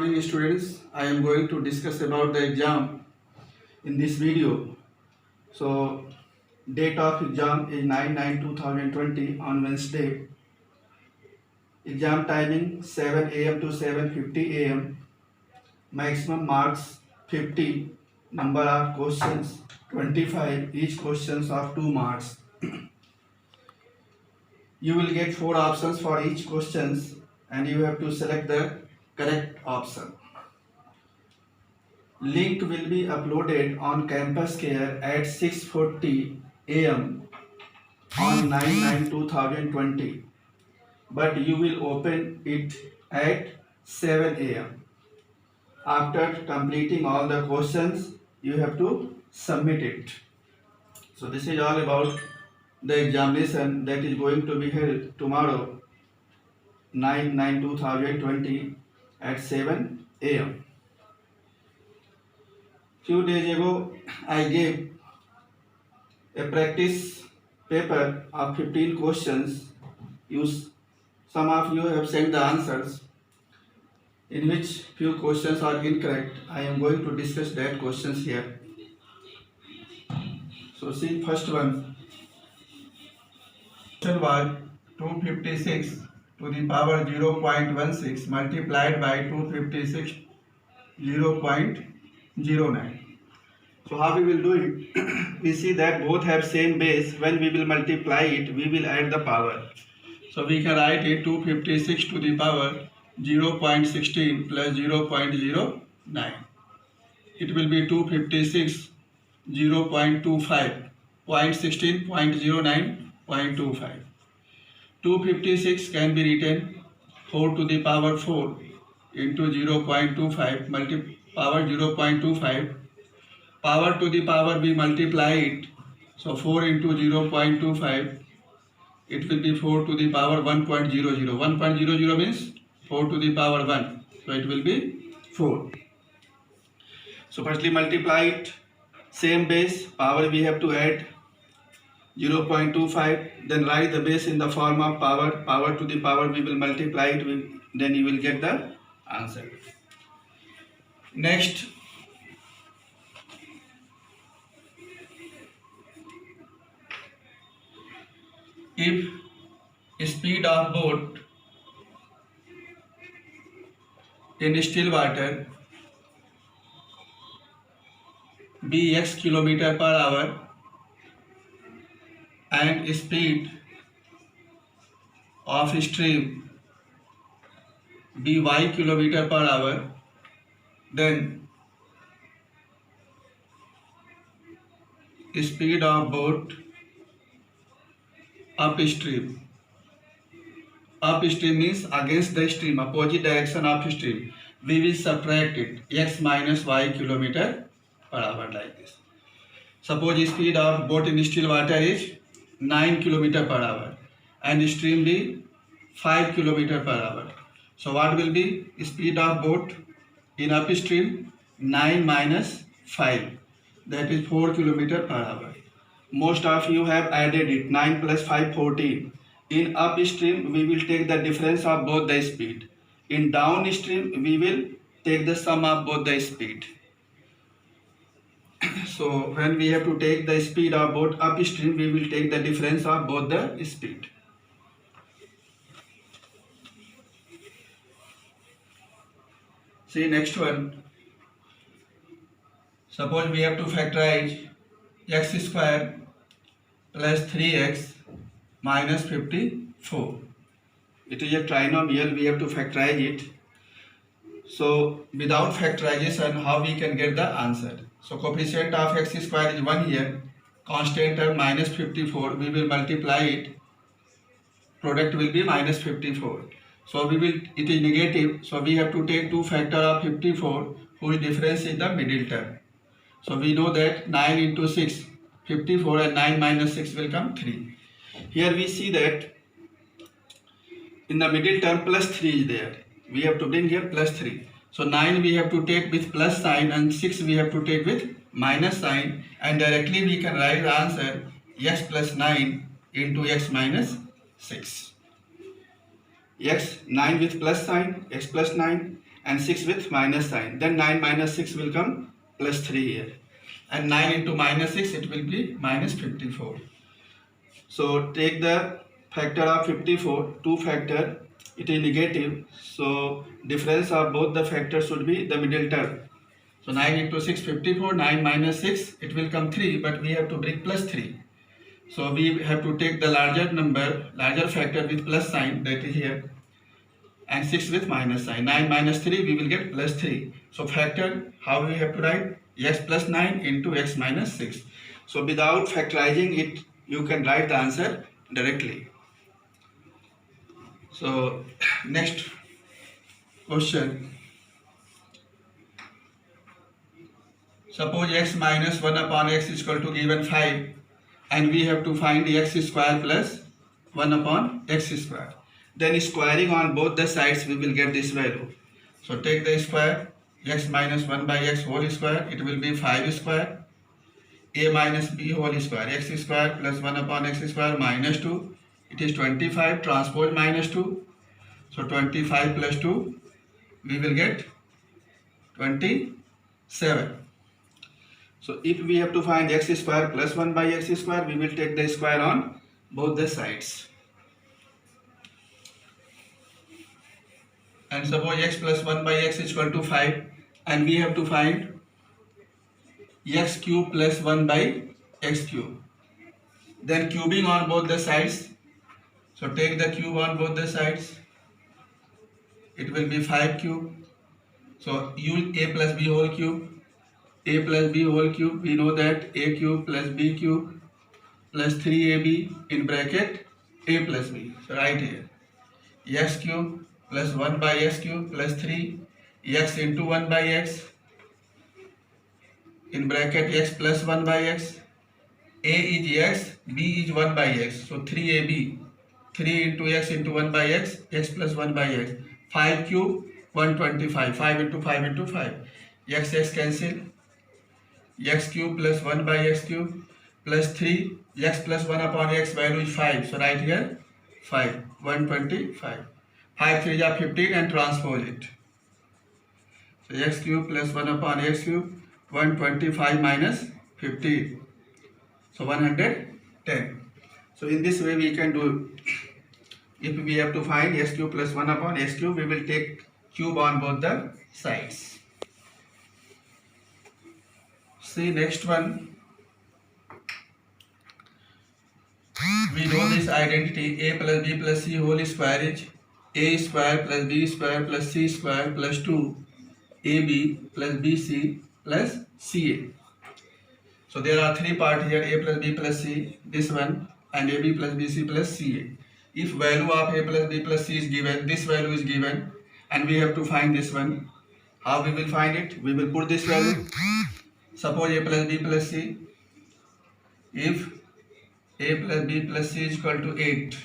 morning students. I am going to discuss about the exam in this video. So date of exam is 9/9/2020 on Wednesday. Exam timing 7 a.m. to 7:50 a.m. Maximum marks 50. Number of questions 25. Each questions of 2 marks. You will get 4 options for each questions and you have to select the correct option. Link will be uploaded on Campus Care at 6:40 a.m. on 9/9/2020, but you will open it at 7 a.m. After completing all the questions, you have to submit it. So this is all about the examination that is going to be held tomorrow 9/9/2020 at 7 a.m. Few days ago, I gave a practice paper of 15 questions. Some of you have sent the answers, in which few questions are incorrect. I am going to discuss that questions here. So see, first one. Question was 256 to the power 0.16 multiplied by 256 0.09. So how we will do it? We see that both have same base. When we will multiply it, we will add the power. So we can write it 256 to the power 0.16 plus 0.09. It will be 256 0.25 0.16 0.09 0.25. 256 can be written 4 to the power 4 into 0.25 power 0.25. Power to the power we multiply it, so 4 into 0.25, it will be 4 to the power 1.00. 1.00 means 4 to the power 1, so it will be 4. So firstly multiply it, same base, power we have to add 0.25, then write the base in the form of power. Power to the power we will multiply it, then you will get the answer. Next, if speed of boat in still water be x kilometer per hour and speed of stream be y kilometer per hour, then speed of boat upstream. Upstream means against the stream, opposite direction of stream. We will subtract it, x minus y kilometer per hour, like this. Suppose speed of boat in still water is 9 kilometer per hour and stream be 5 kilometer per hour. So what will be speed of boat in upstream? 9 minus 5, that is 4 kilometer per hour. Most of you have added it, 9 plus 5 14. In upstream we will take the difference of both the speed. In downstream we will take the sum of both the speed. So when we have to take the speed of boat upstream, we will take the difference of both the speed. See next one. Suppose we have to factorize x square plus 3x minus 54. It is a trinomial, we have to factorize it. So without factorization, how we can get the answer? So coefficient of x square is 1 here, constant term minus 54, we will multiply it, product will be minus 54. So it is negative, so we have to take 2 factor of 54, whose difference is the middle term. So we know that 9 into 6, 54, and 9 minus 6 will come 3. Here we see that in the middle term plus 3 is there. We have to bring here plus 3. So 9 we have to take with plus sign and 6 we have to take with minus sign, and directly we can write the answer x plus 9 into x minus 6. X 9 with plus sign, x plus 9, and 6 with minus sign. Then 9 minus 6 will come plus 3 here. And 9 into minus 6, it will be minus 54. So take the factor of 54, 2 factor, it is negative. So difference of both the factors should be the middle term. So 9 into 6, 54, 9 minus 6, it will come 3, but we have to bring plus 3. So we have to take the larger number, larger factor with plus sign, that is here, and 6 with minus sign. 9 minus 3, we will get plus 3. So factor, how we have to write? X plus 9 into x minus 6. So without factorizing it, you can write the answer directly. So next question. Suppose x minus 1 upon x is equal to given 5, and we have to find x square plus 1 upon x square. Then squaring on both the sides, we will get this value. So take the square, x minus 1 by x whole square, it will be 5 square, a minus b whole square, x square plus 1 upon x square minus 2, it is 25, transpose minus 2. So 25 plus 2, we will get 27. So if we have to find x square plus 1 by x square, we will take the square on both the sides. And suppose x plus 1 by x is equal to 5, and we have to find x cube plus 1 by x cube. Then cubing on both the sides. So take the cube on both the sides. It will be 5 cube. So use a plus b whole cube. A plus b whole cube, we know that a cube plus b cube plus 3ab in bracket a plus b. So right here, x cube plus 1 by x cube plus 3 x into 1 by x in bracket x plus 1 by x. A is x, b is 1 by x. So 3ab, 3 into x into 1 by x, x plus 1 by x. 5 cube, 125, 5 into 5 into 5. X cancel. X cube plus 1 by x cube plus 3, x plus 1 upon x value is 5. So right here 5, 125. 5 3 are 15 and transpose it. So x cube plus 1 upon x cube, 125 minus 15. So 110. So in this way we can do. If we have to find x cube plus 1 upon x cube, we will take cube on both the sides. See next one. We know this identity a plus b plus c whole square is a square plus b square plus c square plus 2 ab plus bc plus ca. So there are three parts here, a plus b plus c, this one, and ab plus bc plus ca. If value of a plus b plus c is given, this value is given, and we have to find this one. How we will find it? We will put this value. Suppose a plus b plus c, if a plus b plus c is equal to 8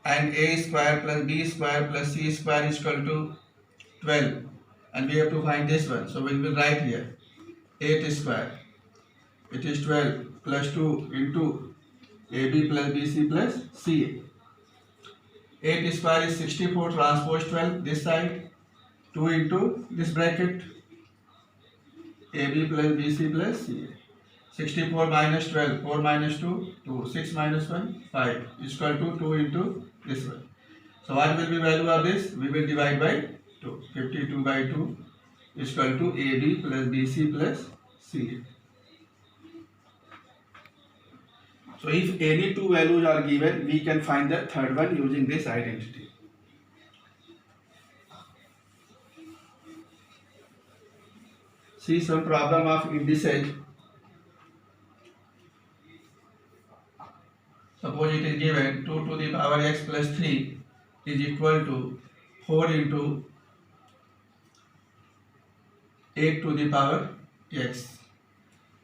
and a square plus b square plus c square is equal to 12, and we have to find this one. So we will write here 8 square, it is 12 plus 2 into ab plus bc plus ca. 8 square is 64, transpose 12 this side, 2 into this bracket AB plus BC plus CA. 64 minus 12, 4 minus 2, 2, 6 minus 1, 5 is equal to 2 into this one. So what will be value of this? We will divide by 2. 52 by 2 is equal to AB plus BC plus CA. So if any two values are given, we can find the third one using this identity. See some problem of indices. Suppose it is given 2 to the power x plus 3 is equal to 4 into 8 to the power x,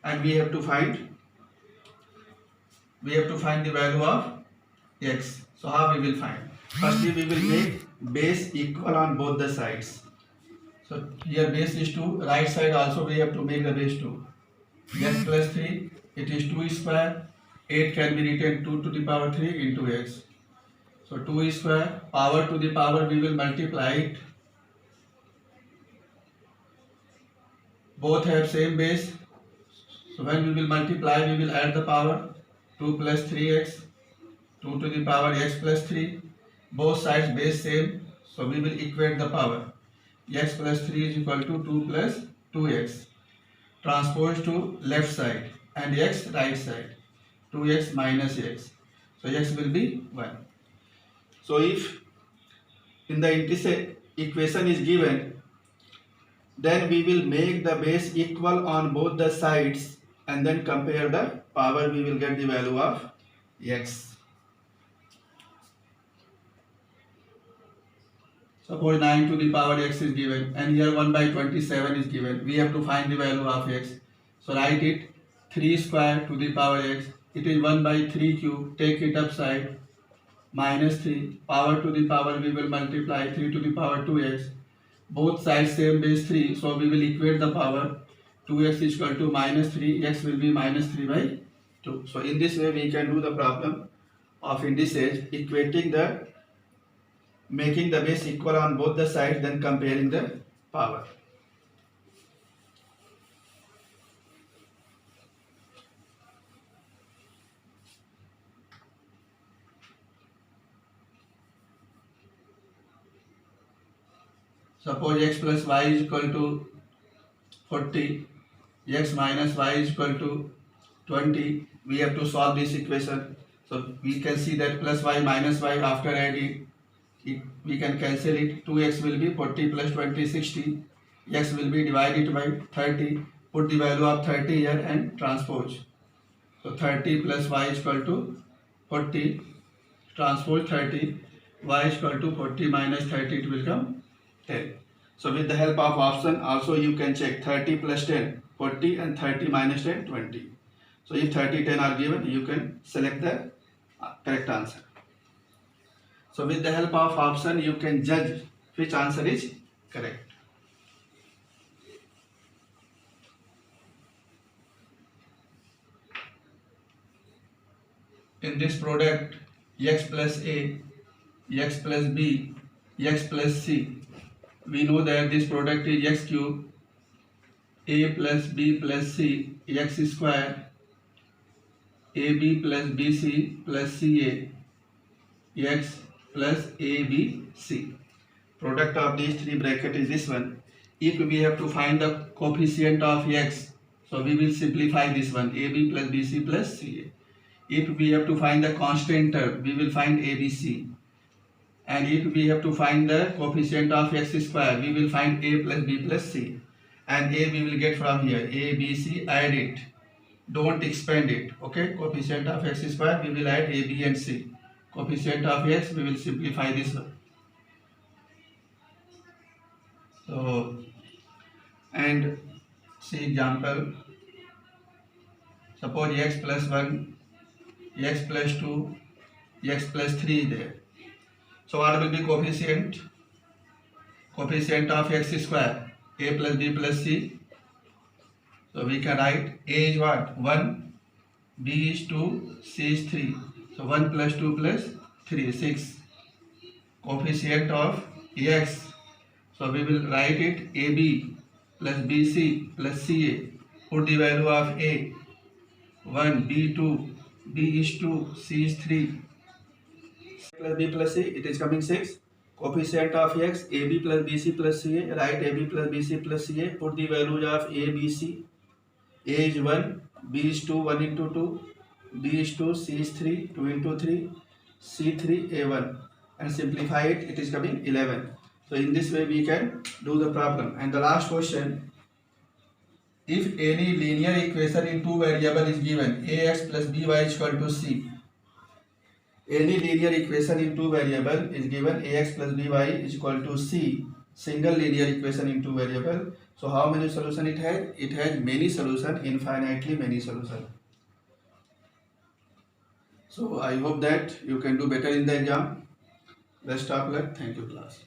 and we have to find the value of x. So how we will find? Firstly, we will make base equal on both the sides. So here base is 2, right side also we have to make the base 2. X plus 3, it is 2 square, 8 can be written 2 to the power 3 into x. So 2 square, power to the power we will multiply it. both have same base. So when we will multiply, we will add the power. 2 plus 3x, 2 to the power x plus 3. Both sides base same, so we will equate the power. X plus 3 is equal to 2 plus 2x. Transpose to left side and x right side. 2x minus x. So x will be 1. So if in the equation is given, then we will make the base equal on both the sides and then compare the power. We will get the value of x. Suppose 9 to the power x is given and here 1 by 27 is given. We have to find the value of x. So write it 3 square to the power x. It is 1 by 3 cube. Take it upside. Minus 3. Power to the power we will multiply 3 to the power 2x. Both sides same base 3. So we will equate the power. 2x is equal to minus 3. X will be minus 3 by 2. So in this way we can do the problem of indices, equating the making the base equal on both the sides, then comparing the power. Suppose x plus y is equal to 40, x minus y is equal to 20. We have to solve this equation. So we can see that plus y minus y, after adding we can cancel it. 2x will be 40 plus 20 60. X will be divided by 30. Put the value of 30 here and transpose. So 30 plus y is equal to 40. Transpose 30. Y is equal to 40 minus 30. It will come 10. So with the help of option also you can check 30 plus 10 40 and 30 minus 10 20. So if 30 10 are given, you can select the correct answer. So with the help of option you can judge which answer is correct. In this product, x plus a, x plus b, x plus c, we know that this product is x cube, a plus b plus c, x square, ab plus bc plus ca, x plus abc. Product of these three bracket is this one. If we have to find the coefficient of x, so we will simplify this one, ab plus bc plus ca. If we have to find the constant term, we will find abc. And if we have to find the coefficient of x square, we will find a plus b plus c. And a we will get from here, a, b, c, add it. Don't expand it, okay? Coefficient of x square, we will add a, b and c. Coefficient of x, we will simplify this one. So, and see example. Suppose x plus 1, x plus 2, x plus 3 is there. So what will be coefficient? Coefficient of x square, a plus b plus c. So we can write a is what? 1, b is 2, c is 3. So 1 plus 2 plus 3, 6. Coefficient of x. So we will write it ab plus bc plus ca. Put the value of a. 1, b 2, b is 2, c is 3. Plus b plus c, it is coming 6. Coefficient of x, ab plus bc plus ca. Write ab plus bc plus ca. Put the values of a, b, c. A is 1, b is 2, 1 into 2, b is 2, c is 3, 2 into 3, c 3, a1. And simplify it, it is coming 11. So in this way we can do the problem. And the last question, if any linear equation in two variables is given, ax plus by is equal to c. Any linear equation in two variables is given, ax plus by is equal to c. Single linear equation in two variables. So how many solutions it has? It has many solutions, infinitely many solutions. So I hope that you can do better in the exam. Best of luck. Thank you, class.